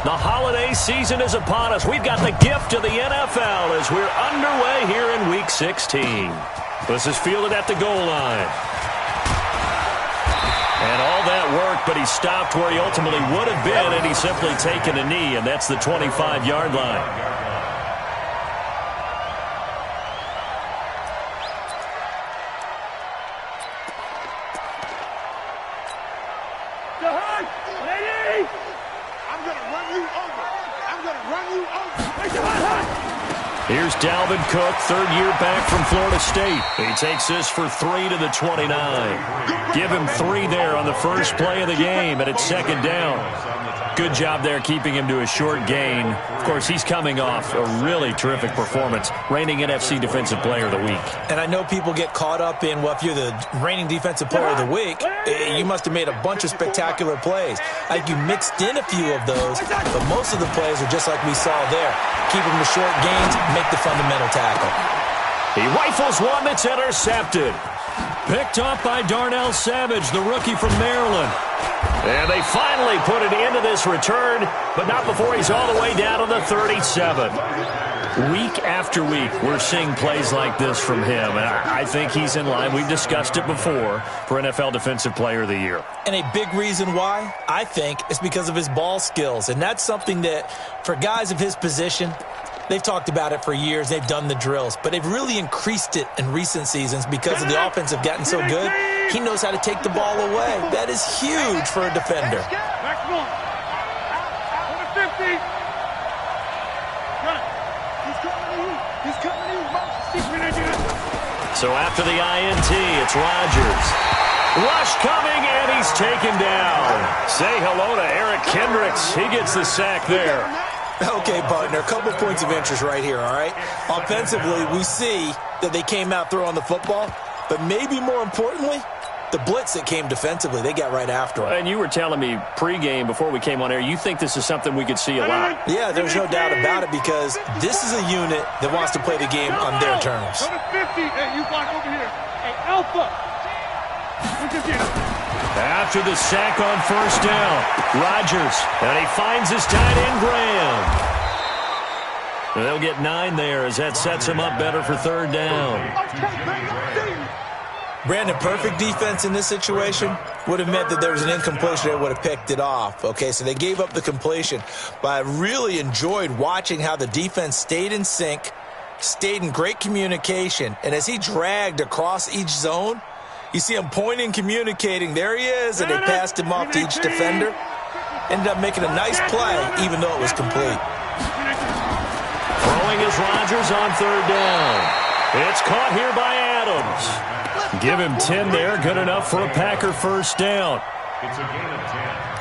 The holiday season is upon us. We've got the gift of the NFL as we're underway here in Week 16. This is fielded at the goal line. And all that worked, but he stopped where he ultimately would have been, and he's simply taken a knee, and that's the 25-yard line. Here's Dalvin Cook, third year back from Florida State. He takes this for 3 to the 29. Give him 3 there on the first play of the game, and it's second down. Good job there keeping him to a short gain. Of course, he's coming off a really terrific performance, reigning NFC Defensive Player of the Week. And I know people get caught up in, well, if you're the reigning Defensive Player of the Week, you must have made a bunch of spectacular plays. I think you mixed in a few of those, but most of the plays are just like we saw there. Keep them to short gains, make the fundamental tackle. He rifles one that's intercepted. Picked off by Darnell Savage, the rookie from Maryland. And they finally put it into this return, but not before he's all the way down to the 37. Week after week, we're seeing plays like this from him, and I think he's in line. We've discussed it before for NFL Defensive Player of the Year. And a big reason why, I think, is because of his ball skills. And that's something that, for guys of his position, they've talked about it for years. They've done the drills. But they've really increased it in recent seasons because of the offense have gotten so good. He knows how to take the ball away. That is huge for a defender. So after the INT, it's Rodgers. Rush coming, and he's taken down. Say hello to Eric Kendricks. He gets the sack there. Okay, partner, a couple points of interest right here, all right? Offensively, we see that they came out throwing the football, but maybe more importantly, the blitz that came defensively, they got right after it. And you were telling me pregame before we came on air, you think this is something we could see a lot. Yeah, there's no doubt about it because this is a unit that wants to play the game on their terms. Go to 50. Hey, you block over here. Hey, Alpha. After the sack on first down, Rodgers, and he finds his tight end, Graham. They'll get 9 there as that sets him up better for third down. Brandon, perfect defense in this situation would have meant that there was an incompletion that would have picked it off. Okay, so they gave up the completion. But I really enjoyed watching how the defense stayed in sync, stayed in great communication, and as he dragged across each zone, you see him pointing, communicating. There he is, and they passed him off to each defender. Ended up making a nice play, even though it was complete. Throwing is Rodgers on third down. It's caught here by Adams. Give him 10 there, good enough for a Packer first down. It's a gain of 10.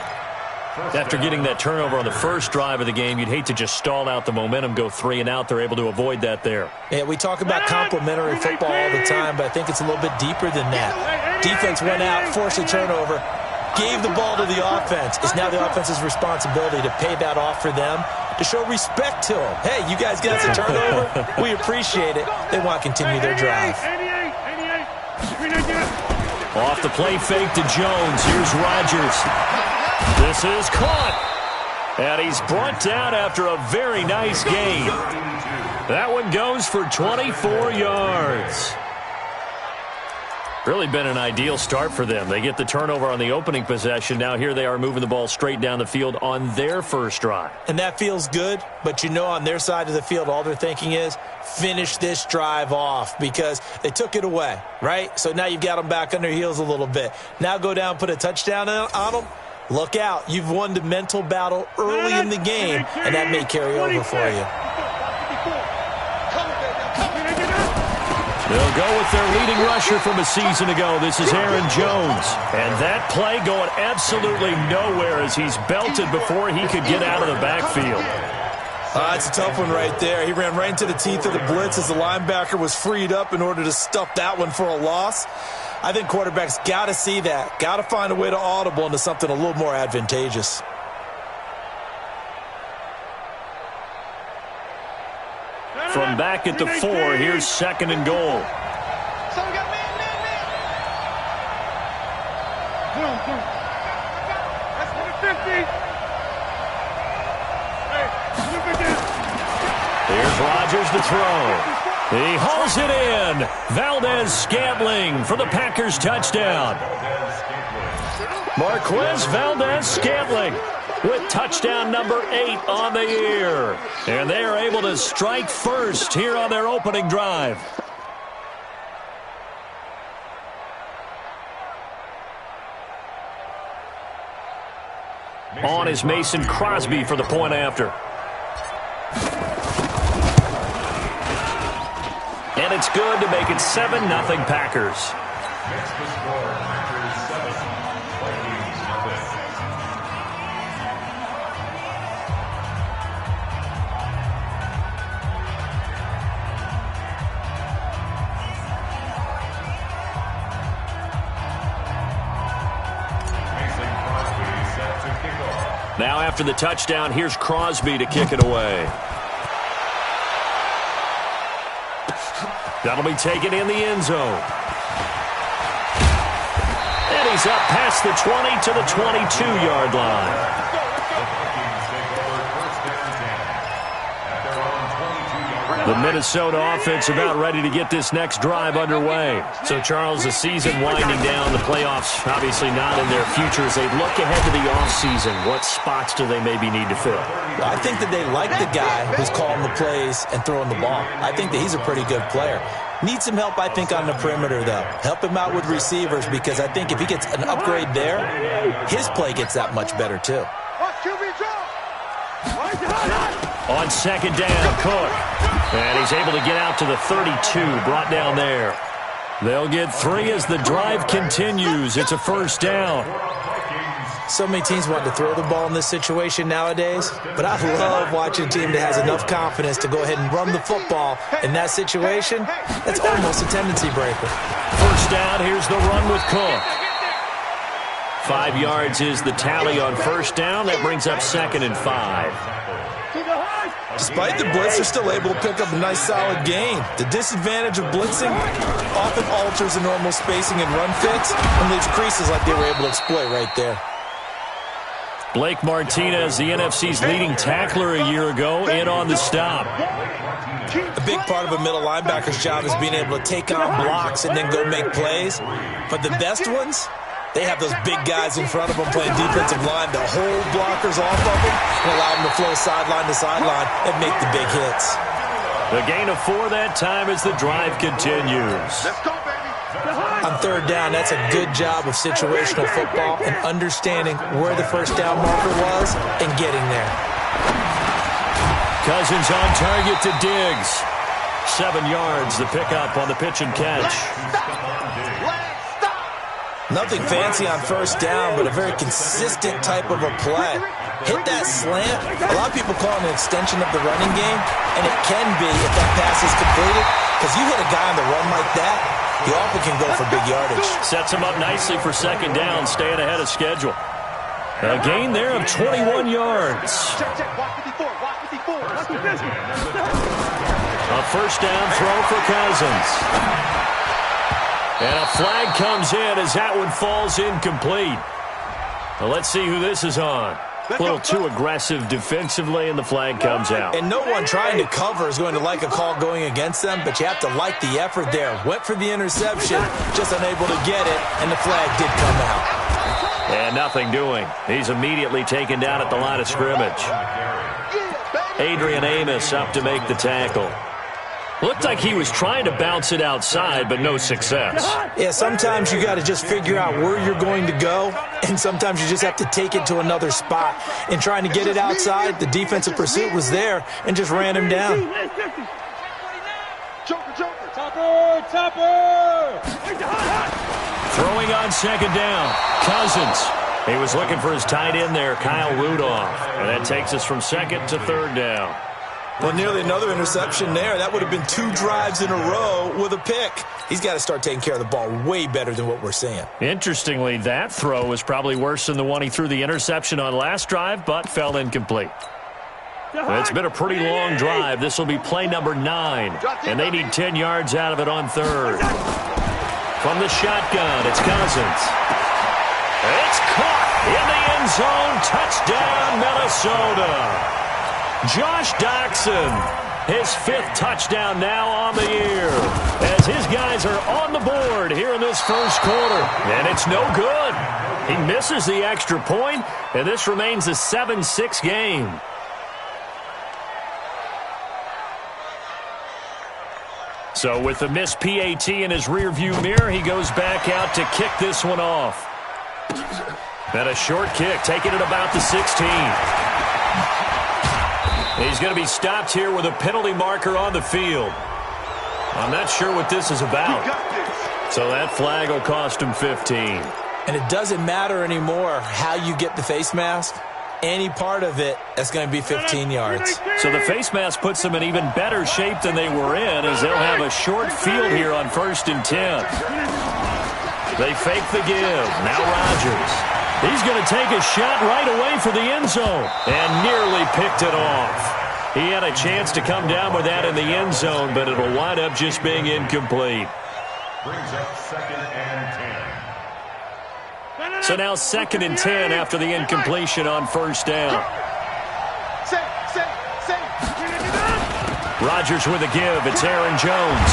After getting that turnover on the first drive of the game, you'd hate to just stall out the momentum, go 3 and out. They're able to avoid that there. Yeah, we talk about complementary football all the time, but I think it's a little bit deeper than that. Defense went out, forced a turnover, gave the ball to the offense. It's now the offense's responsibility to pay that off for them, to show respect to them. Hey, you guys got the turnover. We appreciate it. They want to continue their drive. Off the play fake to Jones. Here's Rodgers. This is caught. And he's brought down after a very nice gain. That one goes for 24 yards. Really been an ideal start for them. They get the turnover on the opening possession. Now here they are moving the ball straight down the field on their first drive. And that feels good, but you know on their side of the field all they're thinking is finish this drive off because they took it away, right? So now you've got them back on their heels a little bit. Now go down, put a touchdown on them. Look out. You've won the mental battle early in the game, and that may carry over for you. They'll go with their leading rusher from a season ago. This is Aaron Jones. And that play going absolutely nowhere as he's belted before he could get out of the backfield. It's a tough one right there. He ran right into the teeth of the blitz as the linebacker was freed up in order to stuff that one for a loss. I think quarterbacks got to see that. Got to find a way to audible into something a little more advantageous. From back at the 4, here's second and goal. So we got man. Boom. That's 50. Here's Rodgers to throw. He hauls it in. Valdez-Scantling for the Packers touchdown. Marquez Valdez-Scantling with touchdown number 8 on the year. And they are able to strike first here on their opening drive. On is Mason Crosby for the point after. And it's good to make it 7-0 Packers. Next to score, Packers 7, Vikings nothing. Mason Crosby set to kick off. Now after the touchdown, here's Crosby to kick it away. That'll be taken in the end zone. And he's up past the 20 to the 22-yard line. The Minnesota offense about ready to get this next drive underway. So, Charles, the season winding down, the playoffs obviously not in their future. As they look ahead to the offseason, what spots do they maybe need to fill? I think that they like the guy who's calling the plays and throwing the ball. I think that he's a pretty good player. Needs some help, I think, on the perimeter, though. Help him out with receivers, because I think if he gets an upgrade there, his play gets that much better, too. On second down, Cook. And he's able to get out to the 32, brought down there. They'll get 3 as the drive continues. It's a first down. So many teams want to throw the ball in this situation nowadays, but I love watching a team that has enough confidence to go ahead and run the football in that situation. That's almost a tendency breaker. First down, here's the run with Cook. 5 yards is the tally on first down. That brings up 2nd and 5. Despite the blitz, they're still able to pick up a nice, solid gain. The disadvantage of blitzing often alters the normal spacing and run fits and leaves creases like they were able to exploit right there. Blake Martinez, the NFC's leading tackler a year ago, in on the stop. A big part of a middle linebacker's job is being able to take on blocks and then go make plays. But the best ones, they have those big guys in front of them playing defensive line to hold blockers off of them and allow them to flow sideline to sideline and make the big hits. The gain of 4 that time as the drive continues. On third down, that's a good job of situational football and understanding where the first down marker was and getting there. Cousins on target to Diggs. 7 yards, the pickup on the pitch and catch. Nothing fancy on first down, but a very consistent type of a play. Hit that slant. A lot of people call it an extension of the running game, and it can be if that pass is completed, because you hit a guy on the run like that, he often can go for big yardage. Sets him up nicely for second down, staying ahead of schedule. A gain there of 21 yards. A first down throw for Cousins. And a flag comes in as that one falls incomplete. Well, let's see who this is on. A little too aggressive defensively, and the flag comes out. And no one trying to cover is going to like a call going against them, but you have to like the effort there. Went for the interception, just unable to get it, and the flag did come out. And nothing doing. He's immediately taken down at the line of scrimmage. Adrian Amos up to make the tackle. Looked like he was trying to bounce it outside, but no success. Yeah, sometimes you got to just figure out where you're going to go, and sometimes you just have to take it to another spot. In trying to get it outside, the defensive pursuit was there and just ran him down. Throwing on second down, Cousins. He was looking for his tight end there, Kyle Rudolph. And that takes us from second to third down. Well, nearly another interception there. That would have been 2 drives in a row with a pick. He's got to start taking care of the ball way better than what we're seeing. Interestingly, that throw was probably worse than the one he threw the interception on last drive, but fell incomplete. It's been a pretty long drive. This will be play number 9, and they need 10 yards out of it on third. From the shotgun, it's Cousins. It's caught in the end zone. Touchdown, Minnesota. Josh Doxson His 5th touchdown now on the year, as his guys are on the board here in this first quarter. And it's no good. He misses the extra point, and this remains a 7-6 game. So with the missed PAT in his rearview mirror, he goes back out to kick this one off. And a short kick, taking it about the 16. He's going to be stopped here with a penalty marker on the field. I'm not sure what this is about. So that flag will cost him 15. And it doesn't matter anymore how you get the face mask. Any part of it, that's going to be 15 yards. So the face mask puts them in even better shape than they were in, as they'll have a short field here on 1st and 10. They fake the give. Now Rodgers. He's going to take a shot right away for the end zone and nearly picked it off. He had a chance to come down with that in the end zone, but it'll wind up just being incomplete. Brings up 2nd and 10. So now 2nd and 10 after the incompletion on 1st down. Rodgers with a give. It's Aaron Jones.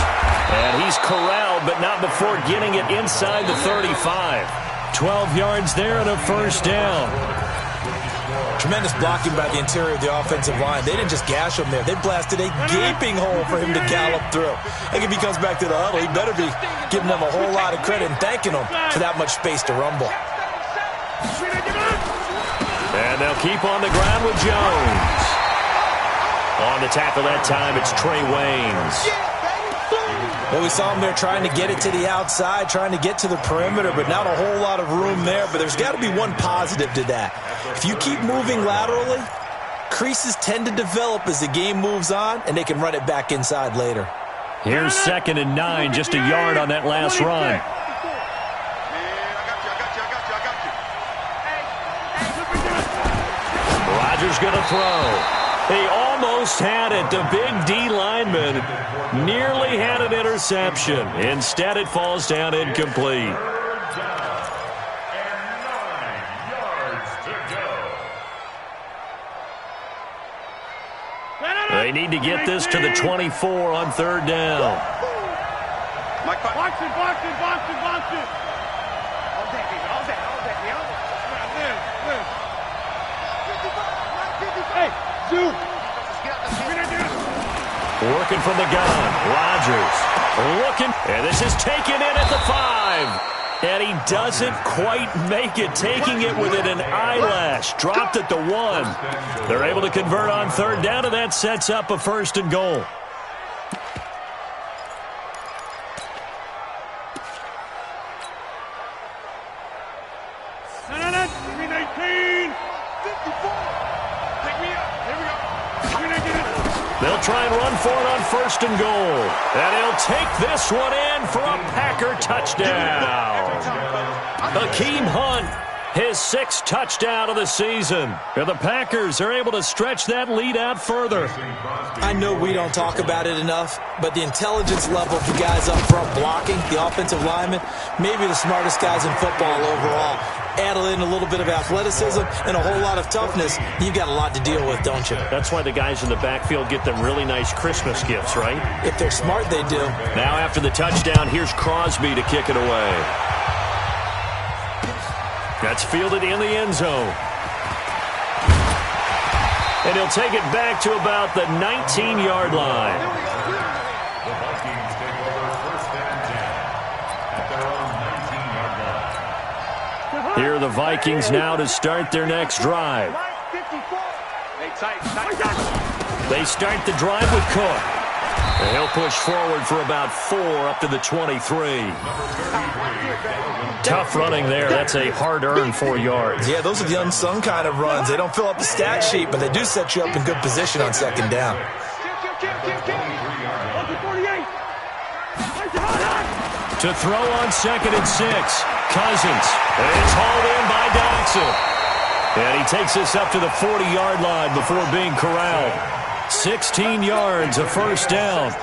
And he's corralled, but not before getting it inside the 35. 12 yards there and a 1st down. Tremendous blocking by the interior of the offensive line. They didn't just gash him there. They blasted a gaping hole for him to gallop through. I think if he comes back to the huddle, he better be giving them a whole lot of credit and thanking them for that much space to rumble. And they'll keep on the ground with Jones. On the tackle that time, it's Trey Waynes. Well, we saw him there trying to get it to the outside, trying to get to the perimeter, but not a whole lot of room there. But there's got to be one positive to that. If you keep moving laterally, creases tend to develop as the game moves on, and they can run it back inside later. Here's 2nd and 9, just a yard on that last run. Rodgers going to throw. He almost had it. The big D lineman nearly had an interception. Instead, it falls down incomplete. 3rd down and 9 yards to go. They need to get this to the 24 on 3rd down. Box it. All day. Hey, Zoo. Working from the gun. Rodgers looking. And this is taken in at the 5. And he doesn't quite make it. Taking it within an eyelash. Dropped at the 1. They're able to convert on 3rd down, and that sets up a 1st and goal. They'll try and run for it on 1st and goal. And he'll take this one in for a Packer touchdown. Hakeem Hunt, his 6th touchdown of the season. And the Packers are able to stretch that lead out further. I know we don't talk about it enough, but the intelligence level of the guys up front blocking, the offensive linemen, maybe the smartest guys in football overall. Add in a little bit of athleticism and a whole lot of toughness, you've got a lot to deal with, don't you? That's why the guys in the backfield get them really nice Christmas gifts, right? If they're smart, they do. Now after the touchdown, here's Crosby to kick it away. That's fielded in the end zone. And he'll take it back to about the 19-yard line. The Vikings take over 1st and 10 at their own 19-yard line. Here are the Vikings now to start their next drive. They start the drive with Cook. And he'll push forward for about 4 up to the 23. Tough running there. That's a hard-earned 4 yards. Yeah, those are the unsung kind of runs. They don't fill up the stat sheet, but they do set you up in good position on 2nd down. To throw on 2nd and 6. Cousins. And it's hauled in by Dotson. And he takes this up to the 40-yard line before being corralled. 16 yards, a 1st down.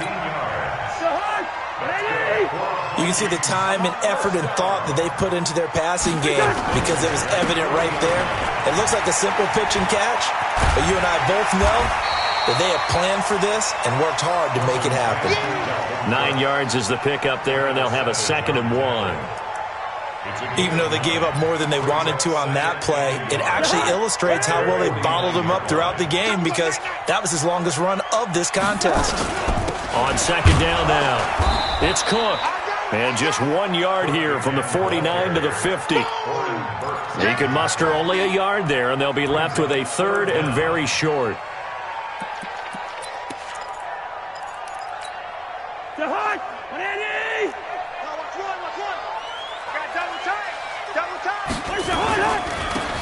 You can see the time and effort and thought that they put into their passing game because it was evident right there. It looks like a simple pitch and catch, but you and I both know that they have planned for this and worked hard to make it happen. 9 yards is the pickup there, and they'll have a 2nd and 1. Even though they gave up more than they wanted to on that play, it actually illustrates how well they bottled them up throughout the game, because that was his longest run of this contest. On 2nd down now, it's Cook. And just 1 yard here from the 49 to the 50. He can muster only a yard there, and they'll be left with a 3rd and very short.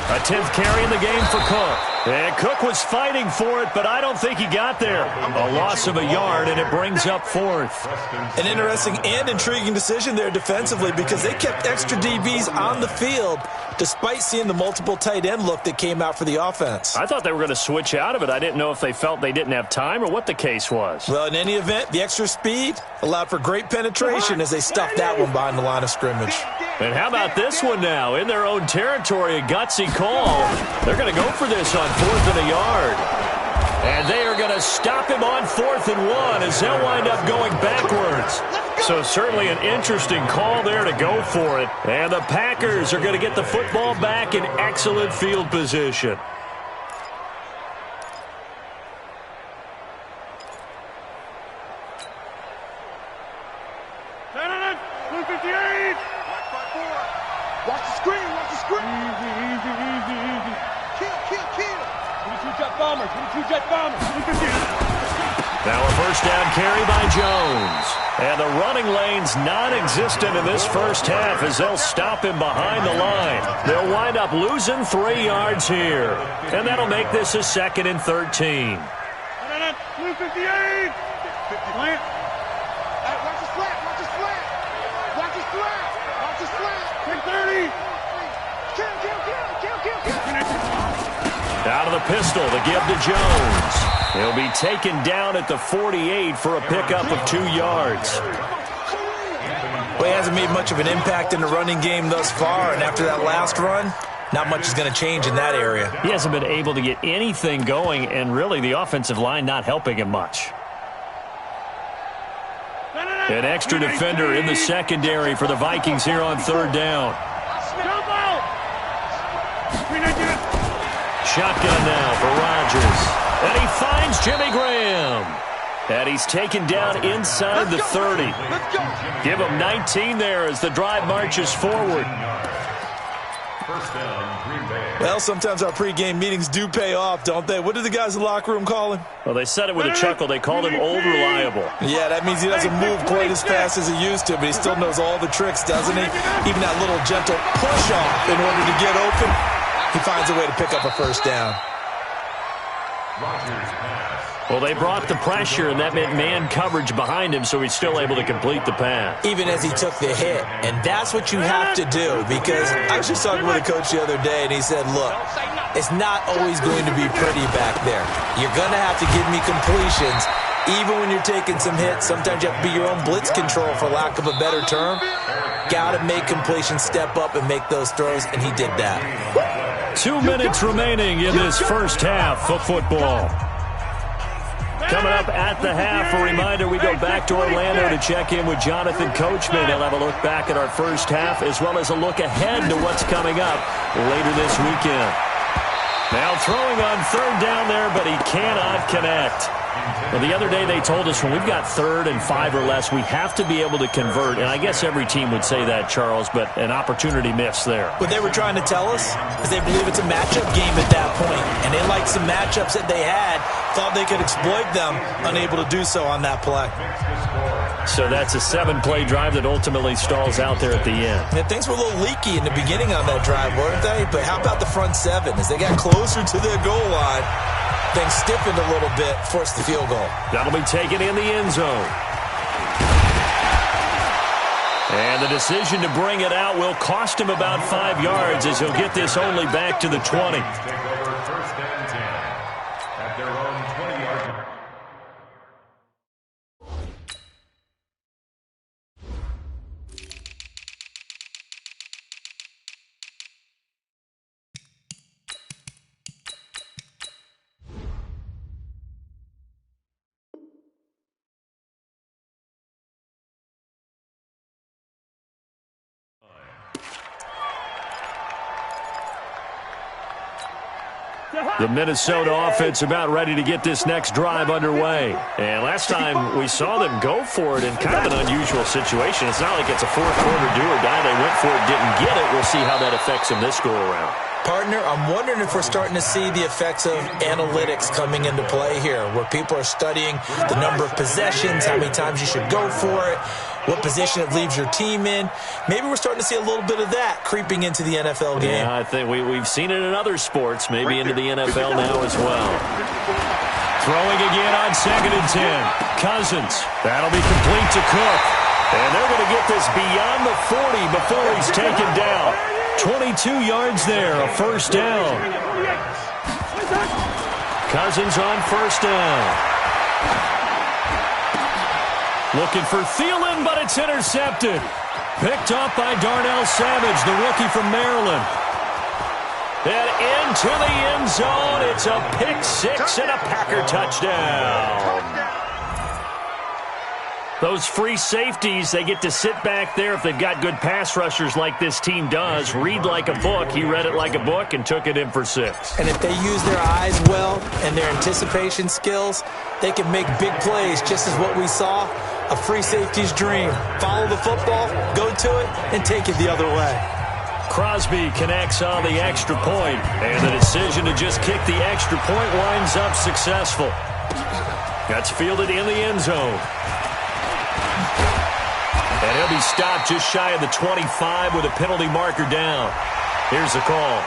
A 10th carry in the game for Cook. And Cook was fighting for it, but I don't think he got there. A loss of a yard, and it brings up 4th. An interesting and intriguing decision there defensively, because they kept extra DBs on the field despite seeing the multiple tight end look that came out for the offense. I thought they were going to switch out of it. I didn't know if they felt they didn't have time or what the case was. Well, in any event, the extra speed allowed for great penetration as they stuffed that one behind the line of scrimmage. And how about this one now? In their own territory, a gutsy call. They're going to go for this on 4th and a yard. And they are going to stop him on 4th and 1 as they'll wind up going backwards. So certainly an interesting call there to go for it. And the Packers are going to get the football back in excellent field position. Watch the screen, watch the screen. Easy. Kill. 22-jet bombers, 22-jet bombers. Now a 1st down carry by Jones. And the running lane's non-existent in this first half as they'll stop him behind the line. They'll wind up losing 3 yards here. And that'll make this a 2nd and 13. Blue 58. Plant. Watch the slant. Take 30. Kill. Out of the pistol, the give to Jones. He'll be taken down at the 48 for a pickup of 2 yards. Well, he hasn't made much of an impact in the running game thus far, and after that last run, not much is going to change in that area. He hasn't been able to get anything going, and really the offensive line not helping him much. An extra defender in the secondary for the Vikings here on 3rd down. Shotgun now for Rodgers. And he finds Jimmy Graham. And he's taken down inside the 30. Give him 19 there as the drive marches forward. First down, Green Bay. Well, sometimes our pregame meetings do pay off, don't they? What do the guys in the locker room call him? Well, they said it with a chuckle. They called him Old Reliable. Yeah, that means he doesn't move quite as fast as he used to, but he still knows all the tricks, doesn't he? Even that little gentle push-off in order to get open, he finds a way to pick up a 1st down. Rodgers pass. Well, they brought the pressure, and that meant man coverage behind him, so he's still able to complete the pass. Even as he took the hit. And that's what you have to do, because I was just talking with a coach the other day, and he said, look, it's not always going to be pretty back there. You're going to have to give me completions. Even when you're taking some hits, sometimes you have to be your own blitz control, for lack of a better term. Got to make completions, step up, and make those throws, and he did that. 2 minutes remaining in this first half of football. Coming up at the half, a reminder, we go back to Orlando to check in with Jonathan Coachman. He'll have a look back at our first half as well as a look ahead to what's coming up later this weekend. Now throwing on 3rd down there, but he cannot connect. Well, the other day they told us when we've got 3rd and 5 or less, we have to be able to convert. And I guess every team would say that, Charles, but an opportunity missed there. What they were trying to tell us is they believe it's a matchup game at that point, and they liked some matchups that they had, thought they could exploit them, unable to do so on that play. So that's a 7-play drive that ultimately stalls out there at the end. And things were a little leaky in the beginning on that drive, weren't they? But how about the front 7? As they got closer to their goal line, things stiffened a little bit, forced the field goal. That'll be taken in the end zone. And the decision to bring it out will cost him about 5 yards as he'll get this only back to the 20. First and 10 at their own 20-yard line. The Minnesota offense about ready to get this next drive underway. And last time we saw them go for it in kind of an unusual situation. It's not like it's a fourth-quarter do-or-die. They went for it, didn't get it. We'll see how that affects them this go-around. Partner, I'm wondering if we're starting to see the effects of analytics coming into play here, where people are studying the number of possessions, how many times you should go for it, what position it leaves your team in. Maybe we're starting to see a little bit of that creeping into the NFL game. Yeah, I think we've seen it in other sports, maybe into the NFL now as well. Throwing again on 2nd and 10. Cousins. That'll be complete to Cook. And they're going to get this beyond the 40 before he's taken down. 22 yards there, a first down. Cousins on first down. Looking for Thielen, but it's intercepted. Picked off by Darnell Savage, the rookie from Maryland. And into the end zone. It's a pick six and a Packer touchdown. Those free safeties, they get to sit back there if they've got good pass rushers like this team does. Read like a book. He read it like a book and took it in for 6. And if they use their eyes well and their anticipation skills, they can make big plays, just as what we saw, a free safety's dream. Follow the football, go to it, and take it the other way. Crosby connects on the extra point, and the decision to just kick the extra point winds up successful. That's fielded in the end zone. And he'll be stopped just shy of the 25 with a penalty marker down. Here's the call.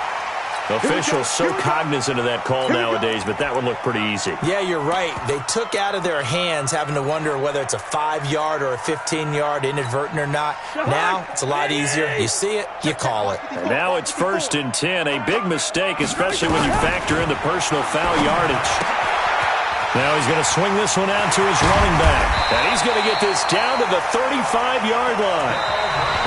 Officials so cognizant of that call nowadays, but that one looked pretty easy. Yeah, you're right. They took out of their hands having to wonder whether it's a 5-yard or a 15-yard inadvertent or not. Now, it's a lot easier. You see it, you call it. And now it's 1st and 10. A big mistake, especially when you factor in the personal foul yardage. Now he's going to swing this one out to his running back. And he's going to get this down to the 35-yard line.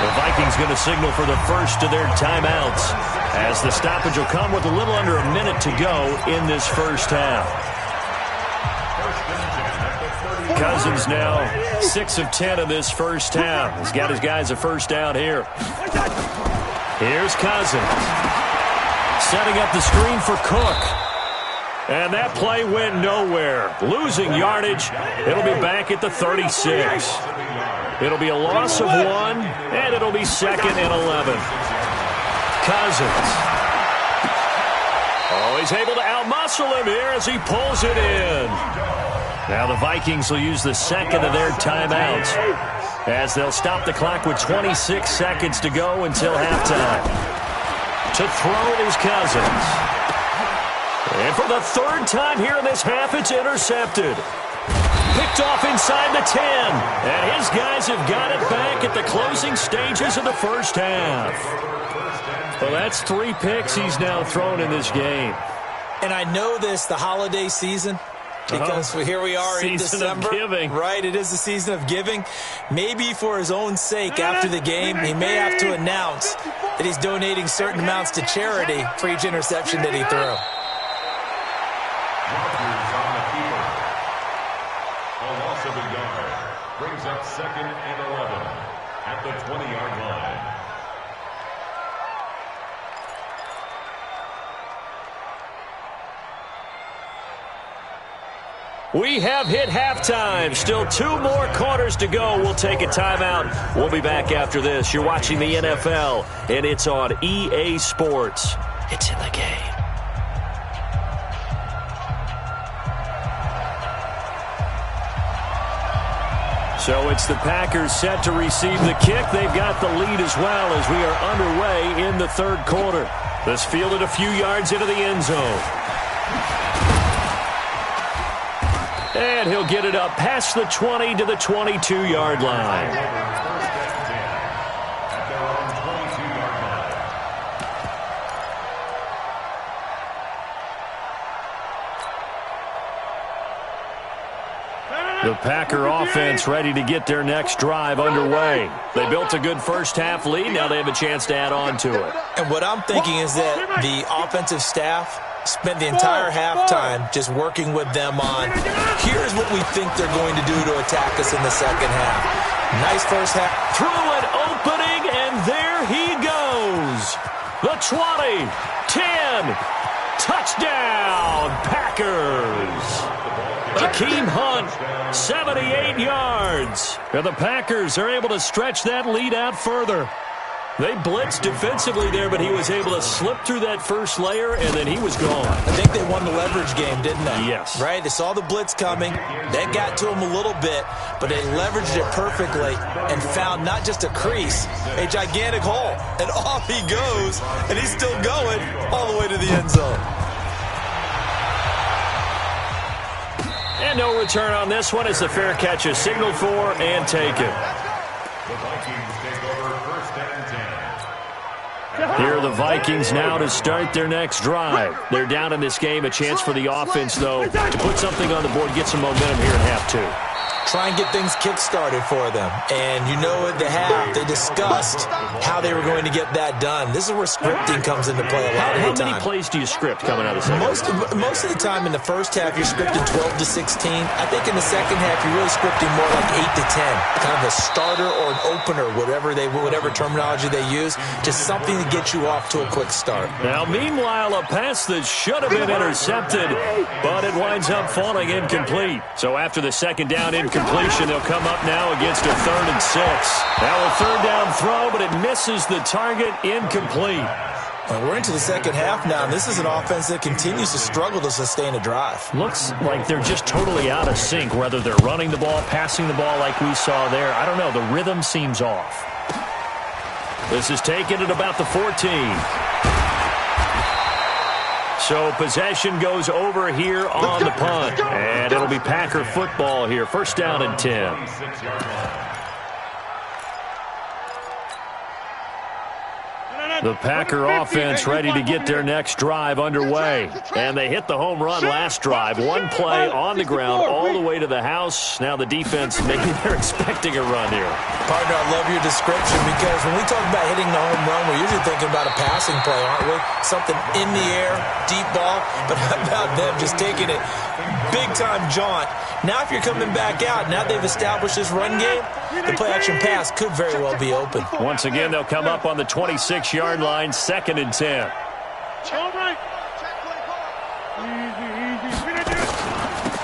The Vikings going to signal for the first of their timeouts, as the stoppage will come with a little under a minute to go in this first half. Cousins now 6 of 10 in this first half. He's got his guys a first down here. Here's Cousins. Setting up the screen for Cook. And that play went nowhere. Losing yardage. It'll be back at the 36. It'll be a loss of 1, and it'll be 2nd and 11. Cousins. Oh, he's able to outmuscle him here as he pulls it in. Now the Vikings will use the second of their timeouts, as they'll stop the clock with 26 seconds to go until halftime. To throw is Cousins. And for the 3rd time here in this half, it's intercepted. Picked off inside the 10. And his guys have got it back at the closing stages of the first half. Well, that's 3 picks he's now thrown in this game. And I know this, the holiday season, because here we are in December. Season of giving. Right, it is the season of giving. Maybe for his own sake after the game, he may have to announce that he's donating certain amounts to charity for each interception that he threw. Brings up 2nd and 11 at the 20-yard line. We have hit halftime. Still 2 more quarters to go. We'll take a timeout. We'll be back after this. You're watching the NFL, and it's on EA Sports. It's in the game. So it's the Packers set to receive the kick. They've got the lead as well as we are underway in the 3rd quarter. This fielded a few yards into the end zone. And he'll get it up past the 20 to the 22-yard line. The Packer offense ready to get their next drive underway. They built a good first half lead. Now they have a chance to add on to it. And what I'm thinking is that the offensive staff spent the entire halftime just working with them on, here's what we think they're going to do to attack us in the second half. Nice first half. Through an opening, and there he goes. The 20, 10, Touchdown, Packers! Akeem Hunt, 78 yards. And the Packers are able to stretch that lead out further. They blitzed defensively there, but he was able to slip through that first layer, and then he was gone. I think they won the leverage game, didn't they? Yes. Right? They saw the blitz coming. That got to him a little bit, but they leveraged it perfectly and found not just a crease, a gigantic hole. And off he goes, and he's still going all the way to the end zone. And no return on this one as the fair catch is signaled for and taken. The Vikings take over first and 10. Here are the Vikings now to start their next drive. They're down in this game. A chance for the offense, though, to put something on the board, get some momentum here at half two. Try and get things kick-started for them. And you know at the half, they discussed how they were going to get that done. This is where scripting comes into play a lot of the time. How many plays do you script coming out of the second? Most of the time in the first half, you're scripting 12 to 16. I think in the second half, you're really scripting more like 8 to 10. Kind of a starter or an opener, whatever terminology they use. Just something to get you off to a quick start. Now, meanwhile, a pass that should have been intercepted, but it winds up falling incomplete. So after the second down incompletion, they'll come up now against a 3rd and 6. Now a 3rd down throw, but it misses the target, incomplete. And we're into the second half now, and this is an offense that continues to struggle to sustain a drive. Looks like they're just totally out of sync, whether they're running the ball, passing the ball like we saw there. I don't know. The rhythm seems off. This is taken at about the 14. So possession goes over here on the punt. And it'll be Packer football here. First down and 10. The Packer offense ready to get their next drive underway. And they hit the home run last drive. One play on the ground all the way to the house. Now the defense, maybe they're expecting a run here. Partner, I love your description because when we talk about hitting the home run, we're usually thinking about a passing play, aren't we? Something in the air, deep ball. But how about them just taking it big-time jaunt? Now if you're coming back out, now they've established this run game, the play-action pass could very well be open. Once again, they'll come up on the 26-yard line, 2nd and 10.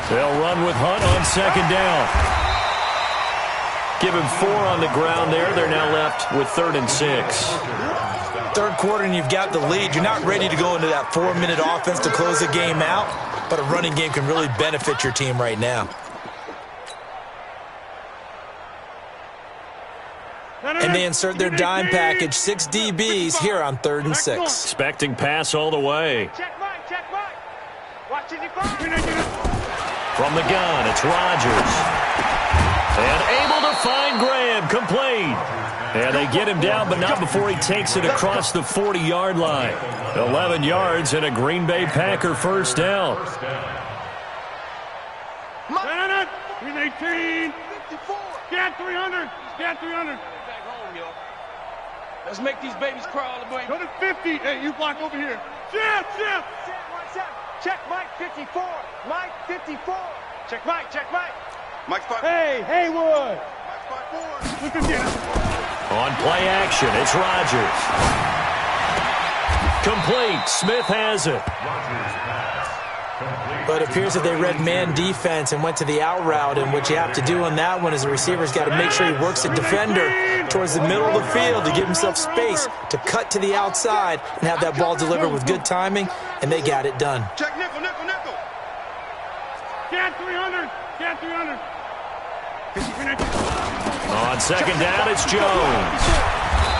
They'll run with Hunt on 2nd down. Give him 4 on the ground there. They're now left with 3rd and 6. Third quarter and you've got the lead. You're not ready to go into that 4-minute offense to close the game out, but a running game can really benefit your team right now. And they insert their dime package, 6 DBs here on 3rd and 6. Expecting pass all the way. From the gun, it's Rodgers. And able to find Graham, complete. And they get him down, but not before he takes it across the 40-yard line. 11 yards and a Green Bay Packer first down. 318. Scat 300. Scat 300. Let's make these babies cry all the way. Go to 50. Hey, you block over here. Shift. Check Mike 54. Mike 54. Check Mike. Mike's 5. Hey, Haywood. Mike's 5-4. Look at him. On play action, it's Rodgers. Complete. Smith has it. But it appears that they read man defense and went to the out route, and what you have to do on that one is the receiver's got to make sure he works the defender towards the middle of the field to give himself space to cut to the outside and have that ball delivered with good timing, and they got it done. Check nickel. Scat 300. Scat 300. On 2nd down, it's Jones.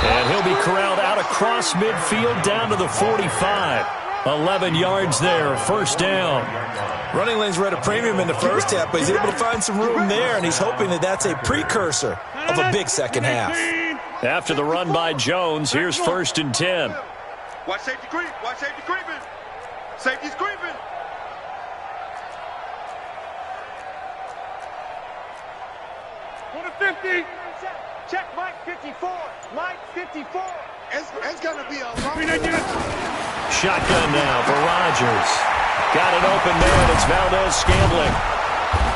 And he'll be corralled out across midfield down to the 45. 11 yards there, first down. Running lanes were at a premium in the first half, but he's able to find some room there, and he's hoping that that's a precursor of a big second half. After the run by Jones, here's 1st and 10. Watch safety creep. Creeping. Safety's creeping. Go to 50. Check Mike 54. Mike 54. It's going to be a long. Shotgun now for Rodgers. Got it open there, and it's Valdez-Scantling.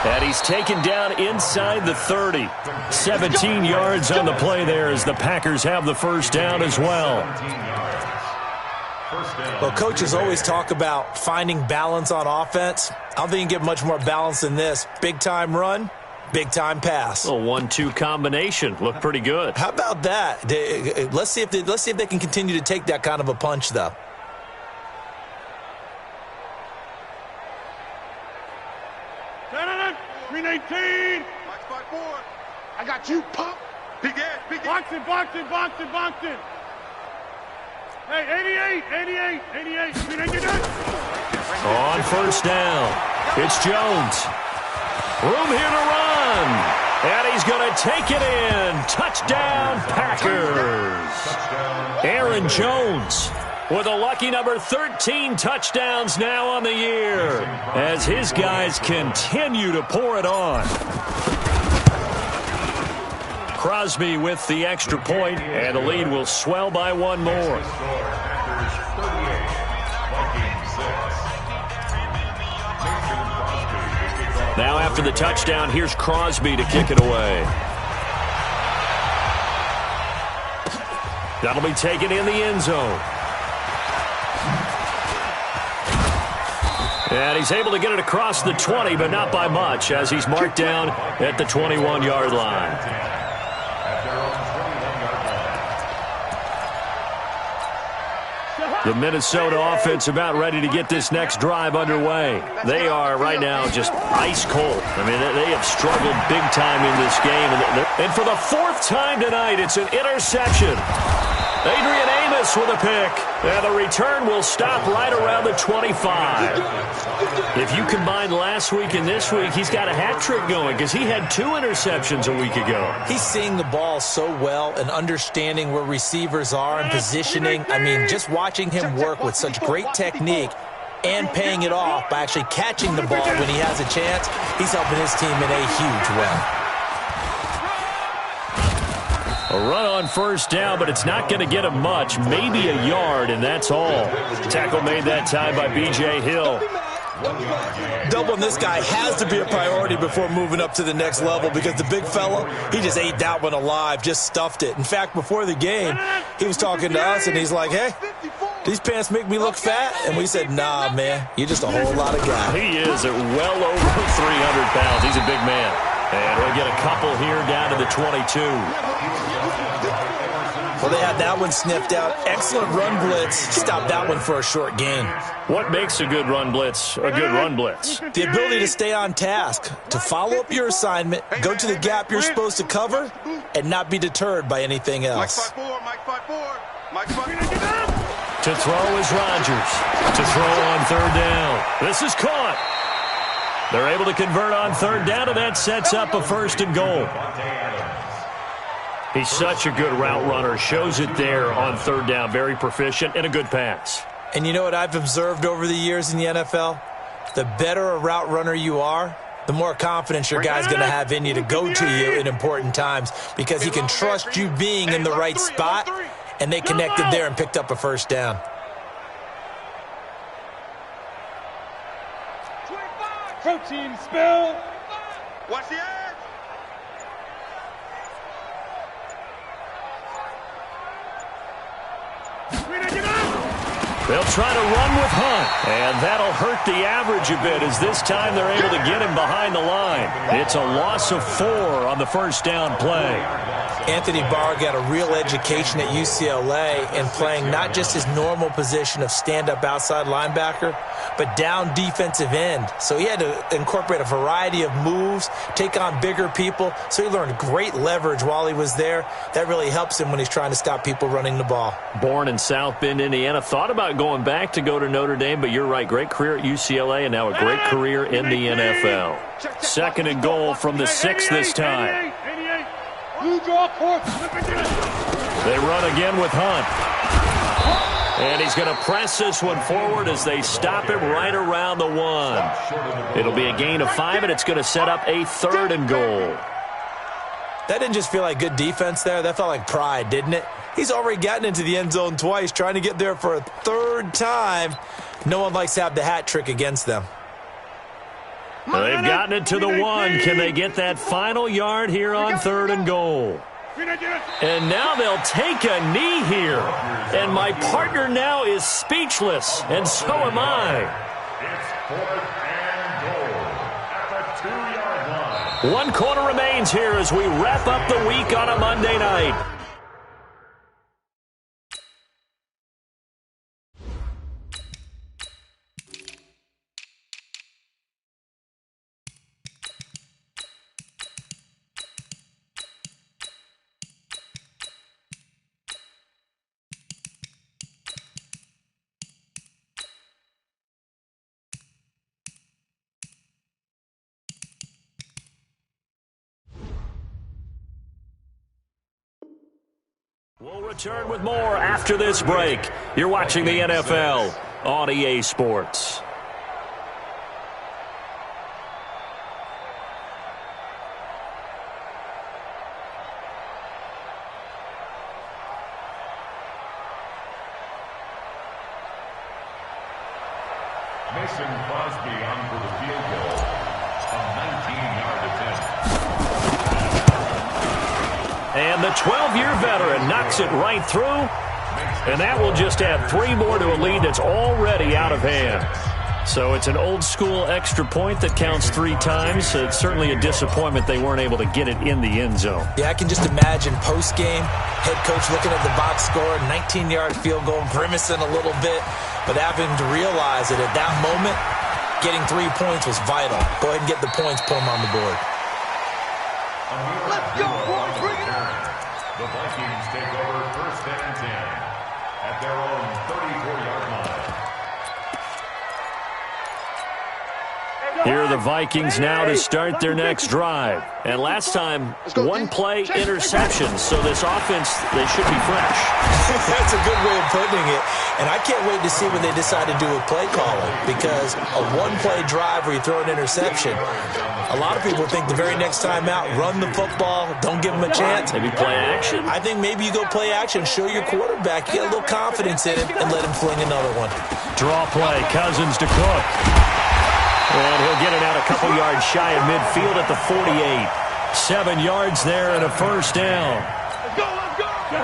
And he's taken down inside the 30. 17 yards on the play there as the Packers have the first down as well. Well, coaches always talk about finding balance on offense. I don't think you can get much more balance than this. Big-time run, big-time pass. A 1-2 combination. Looked pretty good. How about that? Let's see if they can continue to take that kind of a punch, though. Green 18. Mike's 5-4. I got you, pump. Big Ed, Big Ed. Boxing. Hey, 88. Green 88. On first down, it's Jones. Room here to run. And he's going to take it in. Touchdown, Packers. Aaron Jones with a lucky number 13 touchdowns now on the year as his guys continue to pour it on. Crosby with the extra point, and the lead will swell by one more. Now after the touchdown, here's Crosby to kick it away. That'll be taken in the end zone. And he's able to get it across the 20, but not by much, as he's marked down at the 21-yard line. The Minnesota offense about ready to get this next drive underway. They are right now just ice cold. I mean, they have struggled big time in this game. And for the fourth time tonight, it's an interception. Adrian Amos with a pick. And the return will stop right around the 25. If you combine last week and this week, he's got a hat trick going because he had 2 interceptions a week ago. He's seeing the ball so well and understanding where receivers are and positioning. I mean, just watching him work with such great technique and paying it off by actually catching the ball when he has a chance, he's helping his team in a huge way. A run on first down, but it's not going to get him much. Maybe a yard, and that's all. Tackle made that time by B.J. Hill. Doubling this guy has to be a priority before moving up to the next level because the big fella, he just ate that one alive, just stuffed it. In fact, before the game, he was talking to us, and he's like, hey, these pants make me look fat? And we said, nah, man, you're just a whole lot of guy. He is at well over 300 pounds. He's a big man. And we'll get a couple here down to the 22. Well, they had that one sniffed out. Excellent run blitz. Stopped that one for a short gain. What makes a good run blitz a good run blitz? The ability to stay on task, to follow up your assignment, go to the gap you're supposed to cover, and not be deterred by anything else. Mike 5-4. To throw is Rodgers. To throw on third down. This is caught. They're able to convert on third down, and that sets up a first and goal. He's such a good route runner. Shows it there on third down. Very proficient and a good pass. And you know what I've observed over the years in the NFL? The better a route runner you are, the more confidence your guy's going to have in you to go to you in important times because he can trust you being in the right spot, and they connected there and picked up a first down. Protein spill. Watch the edge. They'll try to run with Hunt, and that'll hurt the average a bit as this time they're able to get him behind the line. It's a loss of 4 on the first down play. Anthony Barr got a real education at UCLA in playing not just his normal position of stand-up outside linebacker, but down defensive end. So he had to incorporate a variety of moves, take on bigger people. So he learned great leverage while he was there. That really helps him when he's trying to stop people running the ball. Born in South Bend, Indiana. Thought about going back to go to Notre Dame, but you're right. Great career at UCLA and now a great career in the NFL. Second and goal from the 6 this time. Blue draw court. They run again with Hunt. And he's going to press this one forward as they stop him right around the 1. It'll be a gain of 5, and it's going to set up a third and goal. That didn't just feel like good defense there. That felt like pride, didn't it? He's already gotten into the end zone twice, trying to get there for a third time. No one likes to have the hat trick against them. They've gotten it to the 1. Can they get that final yard here on third and goal? And now they'll take a knee here. And my partner now is speechless, and so am I. It's 4th and goal at the 2-yard line. 1 quarter remains here as we wrap up the week on a Monday night. We'll return with more after this break. You're watching the NFL on EA Sports. Mason Crosby on for the field goal. A 19-yard attempt. And the 12-year veteran knocks it right through. And that will just add 3 more to a lead that's already out of hand. So it's an old-school extra point that counts 3 times. So it's certainly a disappointment they weren't able to get it in the end zone. Yeah, I can just imagine post-game, head coach looking at the box score, 19-yard field goal, grimacing a little bit, but having to realize that at that moment, getting 3 points was vital. Go ahead and get the points, put them on the board. Let's go, boys, bring it on. The Vikings take over 1st and 10 at their own 34-yard line. Here are the Vikings now to start their next drive. And last time, 1-play interceptions. So this offense, they should be fresh. That's a good way of putting it. And I can't wait to see what they decide to do with play calling, because a 1-play drive where you throw an interception, a lot of people think the very next time out, run the football, don't give them a chance. Maybe play action? I think maybe you go play action, show your quarterback, you get a little confidence in him, and let him fling another one. Draw play, Cousins to Cook. And he'll get it out a couple yards shy of midfield at the 48. 7 yards there and a first down.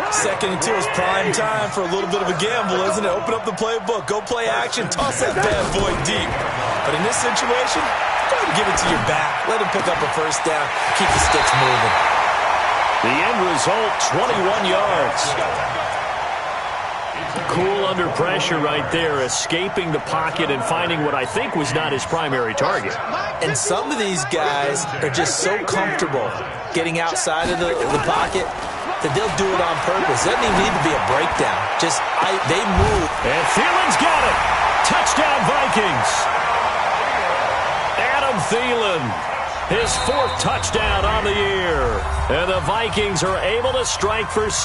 Second and 2 is prime time for a little bit of a gamble, isn't it? Open up the playbook, go play action, toss that bad boy deep. But in this situation, go ahead and give it to your back. Let him pick up a first down, keep the sticks moving. The end result, 21 yards. Cool under pressure right there, escaping the pocket and finding what I think was not his primary target. And some of these guys are just so comfortable getting outside of the pocket that they'll do it on purpose. Doesn't even need to be a breakdown. They move. And Thielen's got it. Touchdown, Vikings. Adam Thielen, his 4th touchdown on the year. And the Vikings are able to strike for 6.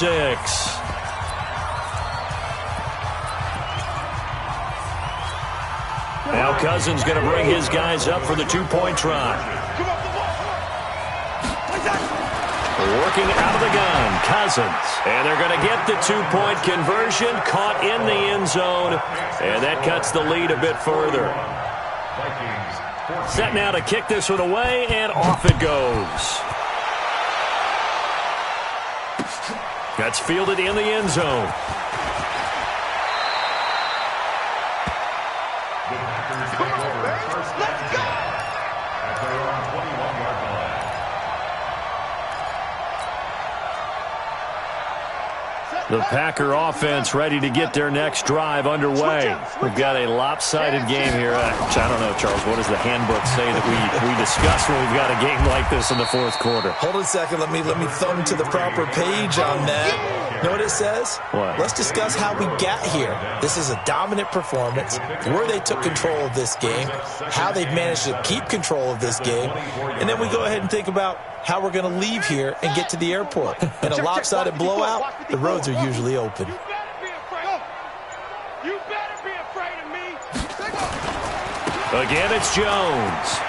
Now Cousins going to bring his guys up for the 2-point try. Working out of the gun, Cousins. And they're going to get the 2-point conversion, caught in the end zone. And that cuts the lead a bit further. Set now to kick this one away, and off it goes. That's fielded in the end zone. The Packer offense ready to get their next drive underway. We've got a lopsided game here. I don't know, Charles, what does the handbook say that we discuss when we've got a game like this in the 4th quarter? Hold on a second. Let me thumb to the proper page on that. You know what it says? What? Let's discuss how we got here. This is a dominant performance, where they took control of this game, how they've managed to keep control of this game, and then we go ahead and think about how we're going to leave here and get to the airport. In a lopsided blowout, the roads are usually open. You better be afraid of me. Again, it's Jones.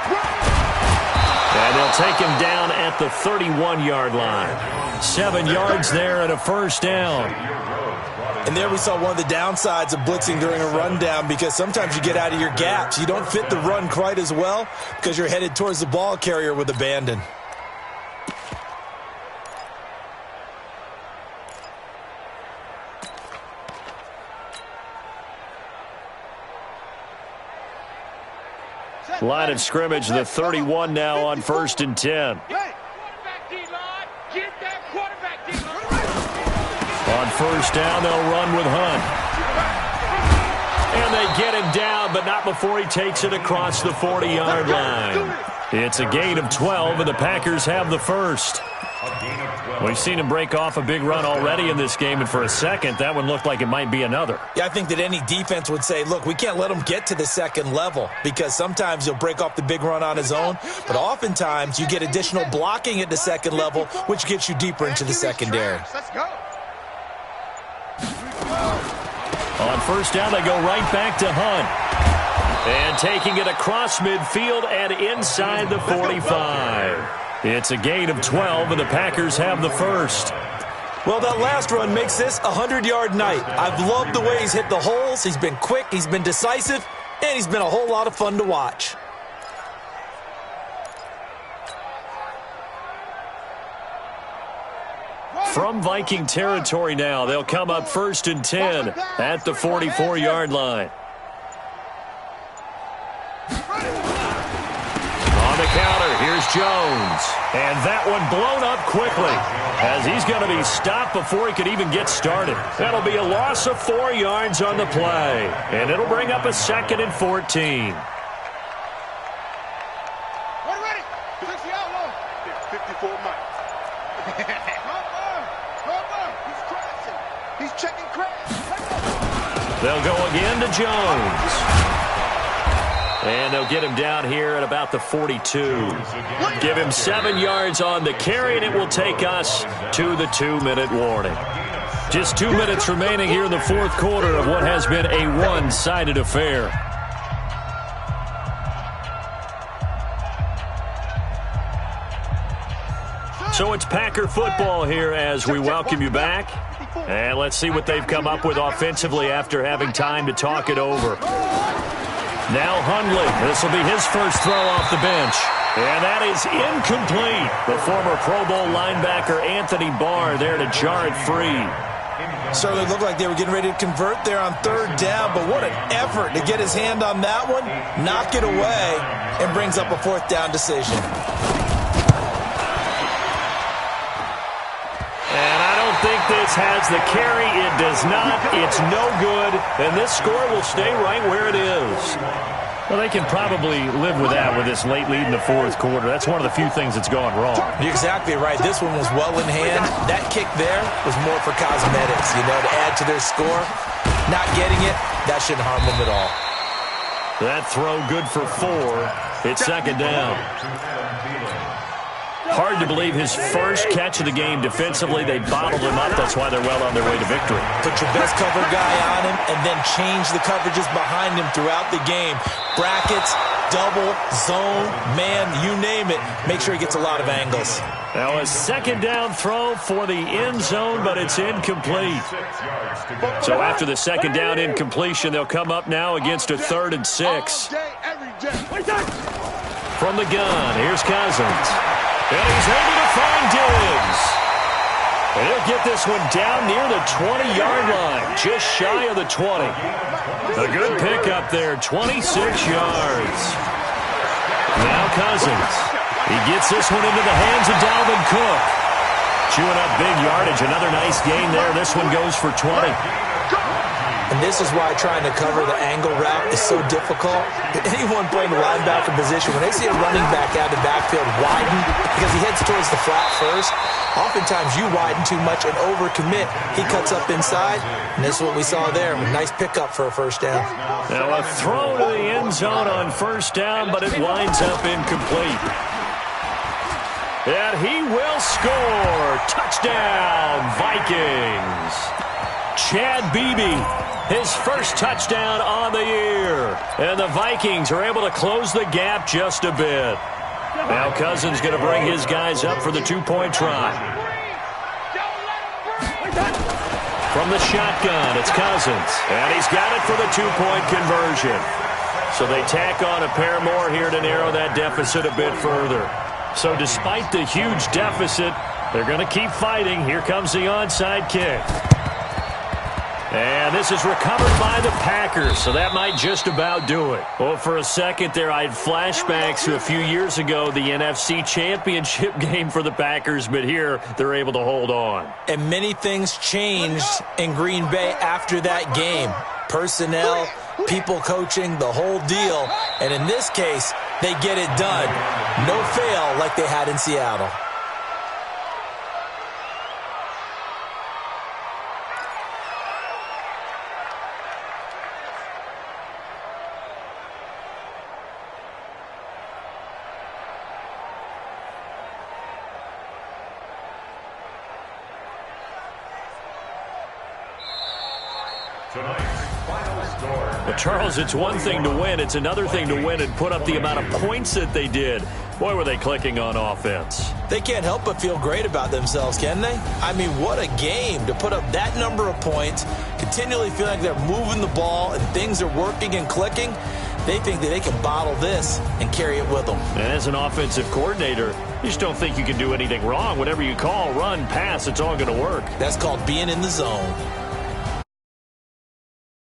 And they'll take him down at the 31-yard line. 7 yards there and a first down. And there we saw one of the downsides of blitzing during a rundown, because sometimes you get out of your gaps. You don't fit the run quite as well because you're headed towards the ball carrier with abandon. Line of scrimmage, the 31 now on 1st and 10. On 1st down, they'll run with Hunt. And they get him down, but not before he takes it across the 40-yard line. It's a gain of 12, and the Packers have the first. We've seen him break off a big run already in this game, and for a second, that one looked like it might be another. Yeah, I think that any defense would say, look, we can't let him get to the second level because sometimes he'll break off the big run on his own, but oftentimes you get additional blocking at the second level, which gets you deeper into the secondary. Let's go. On 1st down, they go right back to Hunt. And taking it across midfield and inside the 45. It's a gain of 12, and the Packers have the first. Well, that last run makes this a 100-yard night. I've loved the way he's hit the holes. He's been quick, he's been decisive, and he's been a whole lot of fun to watch. From Viking territory now, they'll come up 1st and 10 at the 44-yard line. On the counter, here's Jones. And that one blown up quickly as he's going to be stopped before he could even get started. That'll be a loss of 4 yards on the play. And it'll bring up a 2nd and 14. We're ready. 60 outlaw. 54 Mike. He's crashing. He's checking crash. They'll go again to Jones. And they'll get him down here at about the 42. Give him 7 yards on the carry, and it will take us to the 2-minute warning. Just 2 minutes remaining here in the fourth quarter of what has been a one-sided affair. So it's Packer football here as we welcome you back. And let's see what they've come up with offensively after having time to talk it over. Now Hundley. This will be his first throw off the bench. And that is incomplete. The former Pro Bowl linebacker Anthony Barr there to jar it free. Certainly looked like they were getting ready to convert there on 3rd down, but what an effort to get his hand on that one, knock it away, and brings up a 4th down decision. And I don't think this has the carry. It does not. It's no good. And this score will stay right where it is. Well, they can probably live with that with this late lead in the fourth quarter. That's one of the few things that's gone wrong. You're exactly right. This one was well in hand. That kick there was more for cosmetics, to add to their score. Not getting it, that shouldn't harm them at all. That throw good for 4. It's 2nd down. Hard to believe his first catch of the game defensively. They bottled him up. That's why they're well on their way to victory. Put your best cover guy on him and then change the coverages behind him throughout the game. Brackets, double, zone, man, you name it. Make sure he gets a lot of angles. Now a 2nd down throw for the end zone, but it's incomplete. So after the 2nd down incompletion, they'll come up now against a 3rd and 6. From the gun, here's Cousins. And he's able to find Diggs. And he'll get this one down near the 20-yard line, just shy of the 20. A good pickup there, 26 yards. Now Cousins. He gets this one into the hands of Dalvin Cook. Chewing up big yardage, another nice gain there. This one goes for 20. And this is why trying to cover the angle route is so difficult. Anyone playing the linebacker position, when they see a running back out of the backfield widen, because he heads towards the flat first, oftentimes you widen too much and overcommit. He cuts up inside, and this is what we saw there. A nice pickup for a 1st down. Now a throw to the end zone on 1st down, but it winds up incomplete. And he will score. Touchdown, Vikings. Chad Beebe, his first touchdown on the year. And the Vikings are able to close the gap just a bit. Now Cousins going to bring his guys up for the 2-point try. From the shotgun, it's Cousins. And he's got it for the 2-point conversion. So they tack on a pair more here to narrow that deficit a bit further. So despite the huge deficit, they're going to keep fighting. Here comes the onside kick. And this is recovered by the Packers, so that might just about do it. Well, for a second there, I had flashbacks to a few years ago, the NFC Championship game for the Packers, but here they're able to hold on. And many things changed in Green Bay after that game. Personnel, people coaching, the whole deal. And in this case, they get it done. No fail like they had in Seattle. Well, Charles, it's one thing to win. It's another thing to win and put up the amount of points that they did. Boy, were they clicking on offense. They can't help but feel great about themselves, can they? I mean, what a game to put up that number of points, continually feel like they're moving the ball and things are working and clicking. They think that they can bottle this and carry it with them. And as an offensive coordinator, you just don't think you can do anything wrong. Whatever you call, run, pass, it's all going to work. That's called being in the zone.